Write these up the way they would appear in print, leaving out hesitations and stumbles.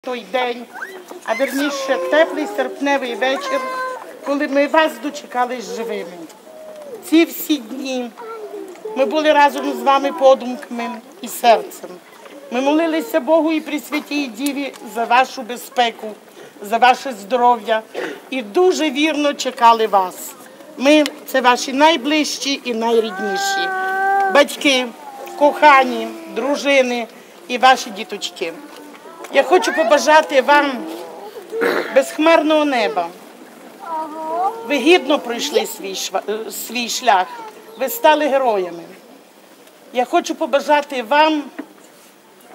Той день, а вірніше теплий серпневий вечір, коли ми вас дочекались живими. Ці всі дні ми були разом з вами подумками і серцем. Ми молилися Богу і Пресвятій Діві за вашу безпеку, за ваше здоров'я і дуже вірно чекали вас. Ми – це ваші найближчі і найрідніші. Батьки, кохані, дружини і ваші діточки. Я хочу побажати вам безхмарного неба. Ви гідно пройшли свій шлях, ви стали героями. Я хочу побажати вам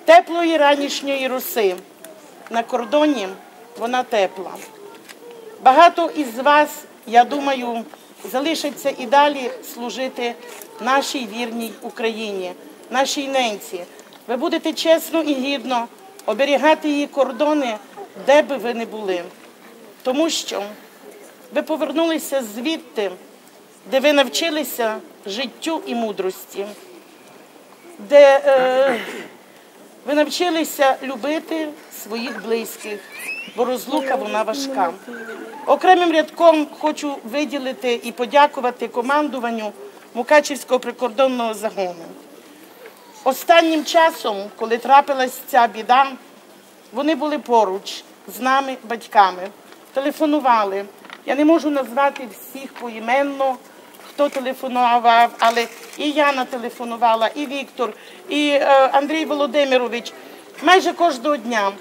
теплої ранішньої роси. На кордоні вона тепла. Багато із вас, я думаю, залишаться і далі служити нашій вірній Україні, нашій ненці. Ви будете чесно і гідно оберігати її кордони, де би ви не були. Тому що ви повернулися звідти, де ви навчилися життю і мудрості, де ви навчилися любити своїх близьких, бо розлука вона важка. Окремим рядком хочу виділити і подякувати командуванню Мукачівського прикордонного загону. Останнім часом, коли трапилась ця біда, вони були поруч з нами, батьками, телефонували. Я не можу назвати всіх поіменно, хто телефонував, але і Яна телефонувала, і Віктор, і Андрій Володимирович. Майже кожного дня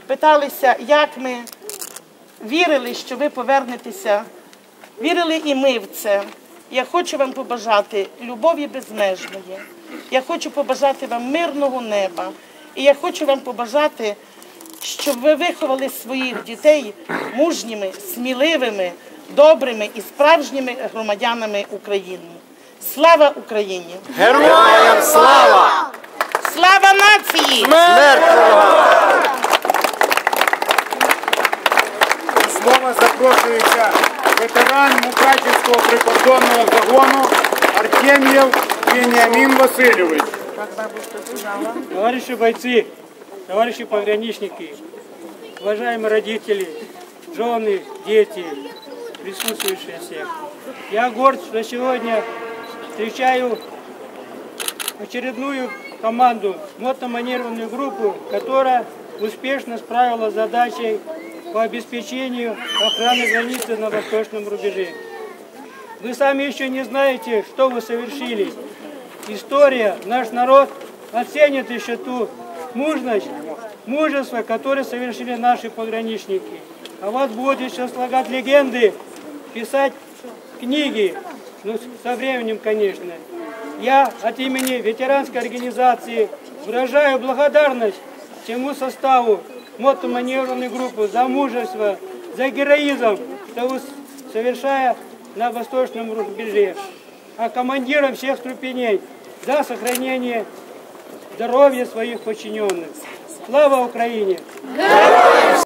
питалися, як ми, вірили, що ви повернетеся, вірили і ми в це. Я хочу вам побажати любові безмежної. Я хочу побажати вам мирного неба. І я хочу вам побажати, щоб ви виховали своїх дітей мужніми, сміливими, добрими і справжніми громадянами України. Слава Україні! Героям слава! Слава нації! Смерть ворогам! До слова запрошується ветеран Мукачівського прикордонного загону Артемьев Вениамин Васильевич. Товарищи бойцы, товарищи пограничники, уважаемые родители, жены, дети, присутствующие все. Я горд, что сегодня встречаю очередную команду, мотоманевренную группу, которая успешно справилась с задачей по обеспечению охраны границы на восточном рубеже. Вы сами еще не знаете, что вы совершили. История, наш народ оценит еще ту мужность, мужество, которое совершили наши пограничники. А вас будут еще слагать легенды, писать книги, ну, со временем, конечно. Я от имени ветеранской организации выражаю благодарность всему составу мотоманевренной группы за мужество, за героизм, что вы совершая на восточном рубеже, а командирам всех ступеней за сохранение здоровья своих подчиненных. Слава Украине!